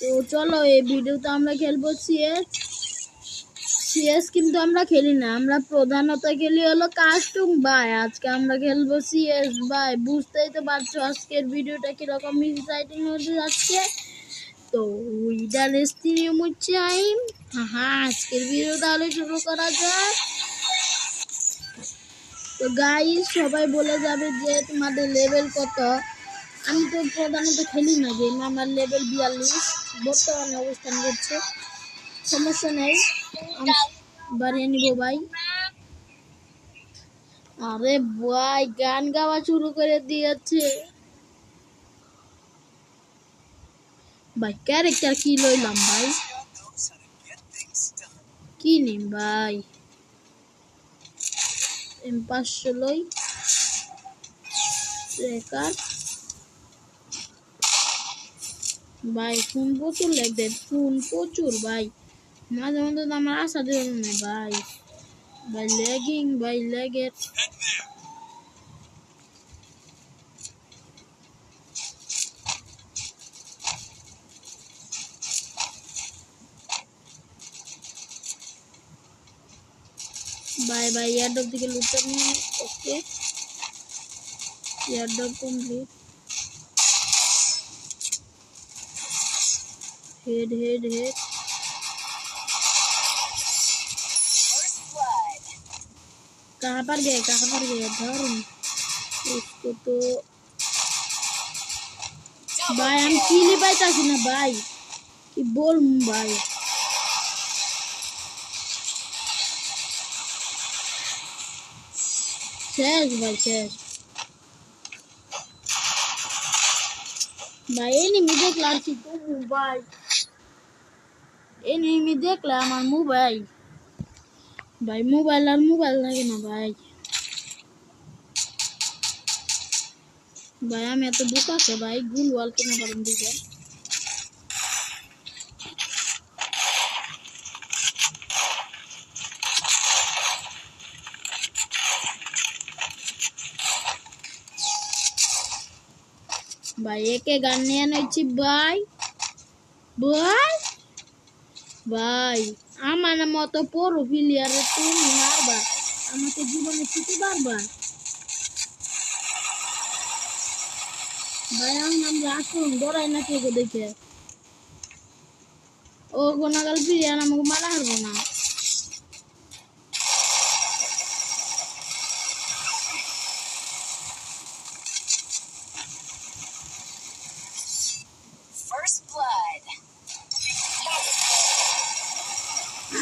তো চলো এই ভিডিওতে আমরা খেলবো সিএস। সিএস কিন্তু আমরা খেলি না, আমরা প্রধানত খেলি হলো কাস্টম ভাই। আজকে আমরা খেলবো সিএস ভাই, বুঝতেই তো পারছো আজকের ভিডিওটা কিরকম এক্সাইটিং হতে যাচ্ছে। তো উইদার স্ট্রিম হচ্ছে আজকের ভিডিও তাহলে শুরু করা যাক। তো গাইস সবাই বলে যাবে যে তোমাদের লেভেল কত। আমি তো প্রধানত খেলি না গেম, আমার লেভেল 42 বর্তমানে অবস্থান করছে। সমস্যা নেই, বাড়িয়ে নিব ভাই। আরে ভাই গান গাওয়া শুরু করে দিয়েছে ভাই। ক্যারেক্টার কি লইলাম ভাই, কি নিম ভাই? M500 লই, ট্রেকার ভাই। ফোন প্রচুর লাগবে, ফোন প্রচুর ভাই। মাঝে মধ্যে তো আমার আশা দিল না ভাই। ভাই ল্যাগিং ভাই, ল্যাগের ভাই। ভাই এয়ারড্রপ থেকে লুটটা নিয়ে, okay airdrop complete. Head head head कहाँ पर गए धर्म उसको तो भाई। हम किली पाइता ना भाई, कि बोल भाई। शेष भाई शेष भाई। एनिमी देखला कि तो मोबाइल, एनिमी देखला আমার মোবাইল ভাই। মোবাইল আর মোবাইল লাগে না ভাই। ভাই আমি এত বুক আছে ভাই, গুল ওয়াল কিনা পারেন দিকে। ভাই একে গান নিয়ে নিচ্ছি ভাই। ভাই ভাই আমার মতো পুরো প্লেয়ারে তুমি মারবা, আমাকে জীবনে ছুটি পারবা ভাই। আমরা আসুন ডরাই না কেউ দেখে। ও গোনাগাল প্লেয়ার আমাকে মারা হারবো না।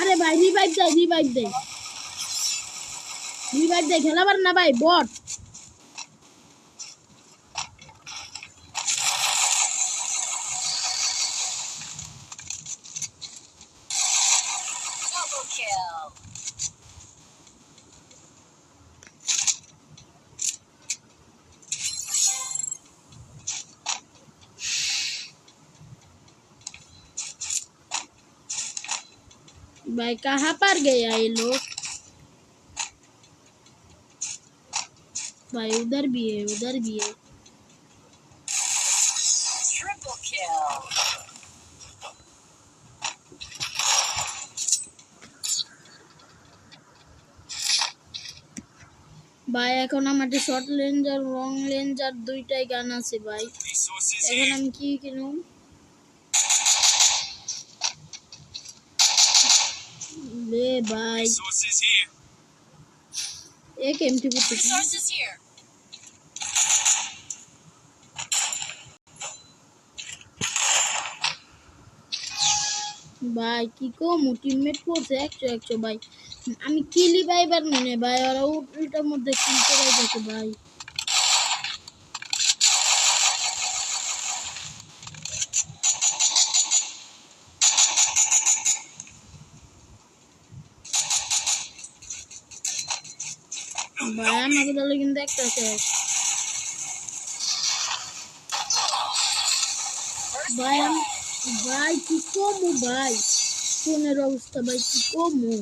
আরে ভাই রিভাইভ দেয়, রিভাইভ দেয়, রিভাইভ দেয়। খেলাবার না ভাই, বট। भाई कहाँ पर गया ये लोग? भाई उधर भी है, उधर भी है। ভাই এখন আমাদের শর্ট রেঞ্জার লং রেঞ্জার দুইটাই গান আছে ভাই। এখন আমি কি কিনুম? ले भाई एक एमटी बुक ভাই কি কম টিমমেট করছে 100 ভাই। আমি কিলি পাইবার মনে ভাই, ওরা উল্টার মধ্যে কিল করে যাচ্ছে ভাই। ভাই আমাকে দলে কিন্তু একটা শেষ ভাই। ভাই কি কমু ভাই, ফোনের অবস্থা ভাই কি কমু।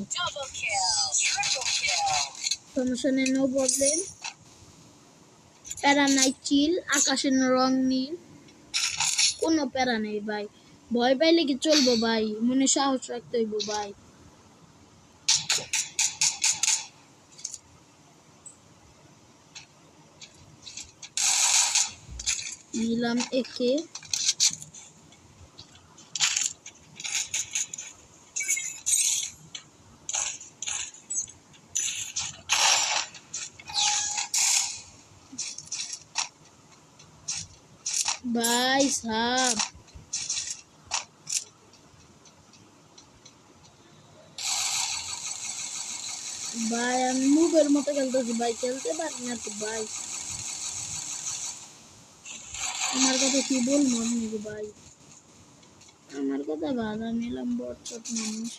সমস্যা নেই, নো প্রবলেম। প্যারা নাই চিল, আকাশের রং নীল, কোনো প্যারা নেই ভাই। ভয় পাইলে কি চলবো ভাই, মনে সাহস রাখতে হইব ভাই। নিলাম একে। ভাই সাব ভাই আমি মুখের মতো খেলতেছি ভাই, খেলতে পারি না তো ভাই। আমার কথা কি বলবো আমি ভাই, আমার কথা বাধা নিলাম বটচট মানুষ।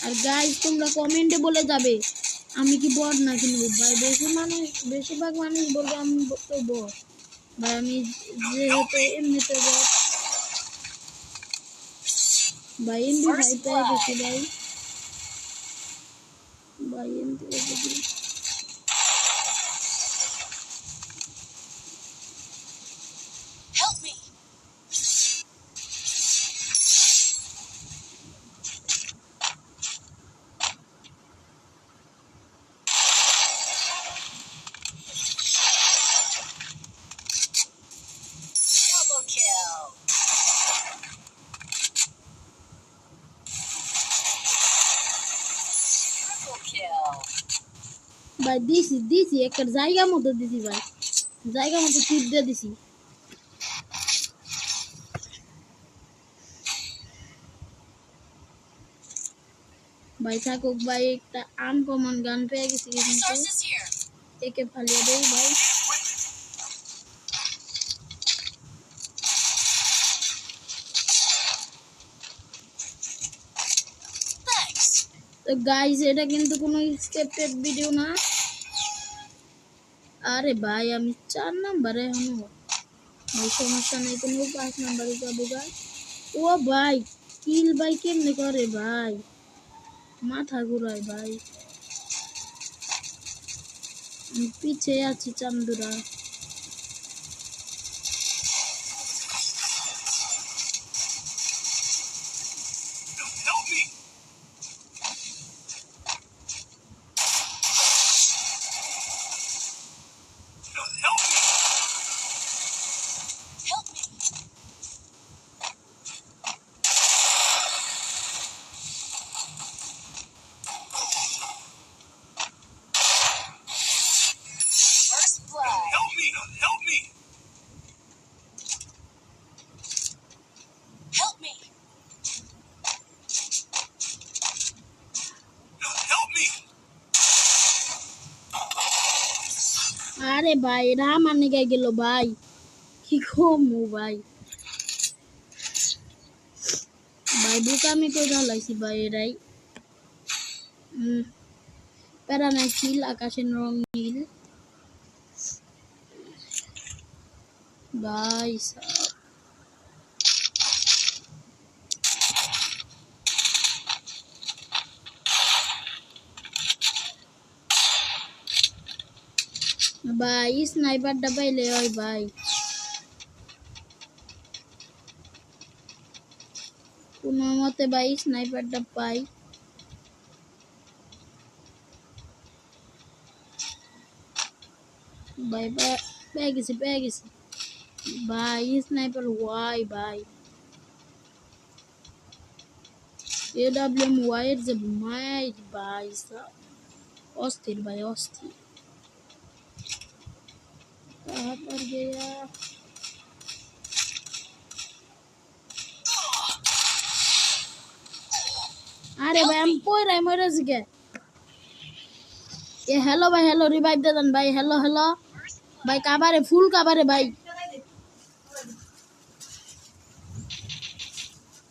আর গাইস তোমরা কমেন্টে বলে যাবে আমি কি বট নাকি নুব ভাই। বেশিরভাগ মানুষ বলবে আমি তো বট ভাই। আমি যেহেতু এমনিতে বট ভাই। এমবি ভাই পেয়ে গেছি ভাই। ভাই এমবি ভাই দিছি একটা জায়গা মতো দিছি ভাই, জায়গা মতো টিপ দিয়ে দিছি ভাই। থাকুক ভাই, একটা আনকমন গান পেয়ে গেছি কিন্তু একে ফালিয়ে দেই ভাই। তো গাইস এটা কিন্তু কোনো স্ক্রিপ্টেড ভিডিও না। আরে ভাই আমি 4 নাম্বারে এখনো ভাই, সমস্যা নেই, কোনো 5 নাম্বারে যাবো ভাই। ও ভাই কিল ভাই কেমনে করে ভাই, মাথা ঘুরায় ভাই। আমি পিছে আছি চান্দুরা। আরে ভাই এরা আমার নিকে গেল ভাই, কি কমু ভাই। ভাই বোকামি করে ঢালাইছি ভাই এরাই। প্যারা নাই, ছিল আকাশের রং নীল ভাই সাব। ভাই স্নাইপারটা পাইলে হয় ভাই, কোনো মতে ভাই স্নাইপারটা পাই। ভাই পেয়ে গেছি ভাই স্নাইপার ওয়াই ভাই। AWM ওয়াই এর যে মাইট ভাই সাব, অস্থির ভাই অস্থির। कहाँ पर गया? अरे भाई हम पोई रहे मरे के ये। हेलो भाई, हेलो रिवाइव दे दन भाई। हेलो हेलो भाई, काबारे फुल काबारे भाई।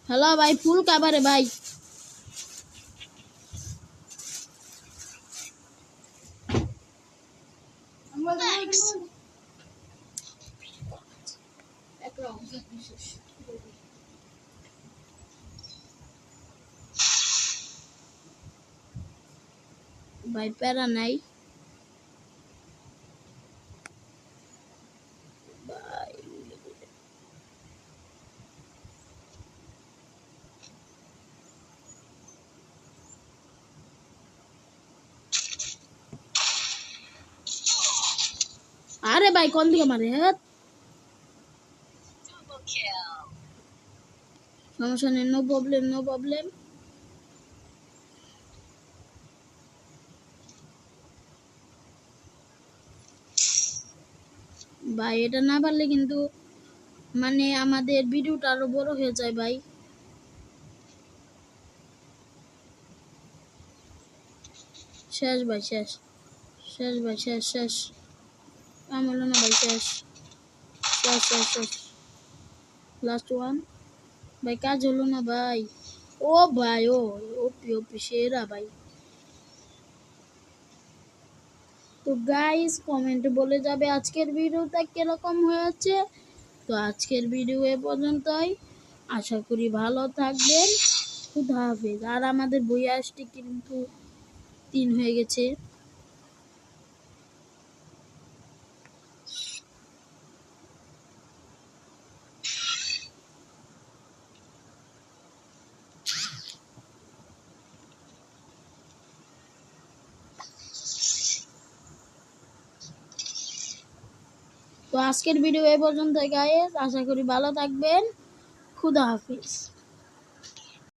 हेलो भाई फुल काबारे भाई। भाई पैरा नहीं भाई। আরে ভাই কোন দিকে মারে? হ্যাঁ সমস্যা নেই, নো প্রবলেম নো প্রবলেম। ভাই এটা না পারলে কিন্তু মানে আমাদের ভিডিওটা আরো বড় হয়ে যায় ভাই। শেষ ভাই শেষ, শেষ ভাই শেষ শেষ, আমলো না ভাই শেষ শেষ শেষ শেষ, লাস্ট ওয়ান ভাই, কাজ হলো না ভাই। ও ভাই ও ওপি ওপি সেরা ভাই। তো গাইস কমেন্টে বলে যাবে আজকের ভিডিওটা কিরকম হয়েছে। তো আজকের ভিডিও এ পর্যন্তই, আশা করি ভালো থাকবেন। খুদা হাফেজ। আর আমাদের বইয়াসটি কিন্তু 3 হয়ে গেছে। তো আজকের ভিডিও এ পর্যন্ত গাইস, আশা করি ভালো থাকবেন। খুদা হাফেজ।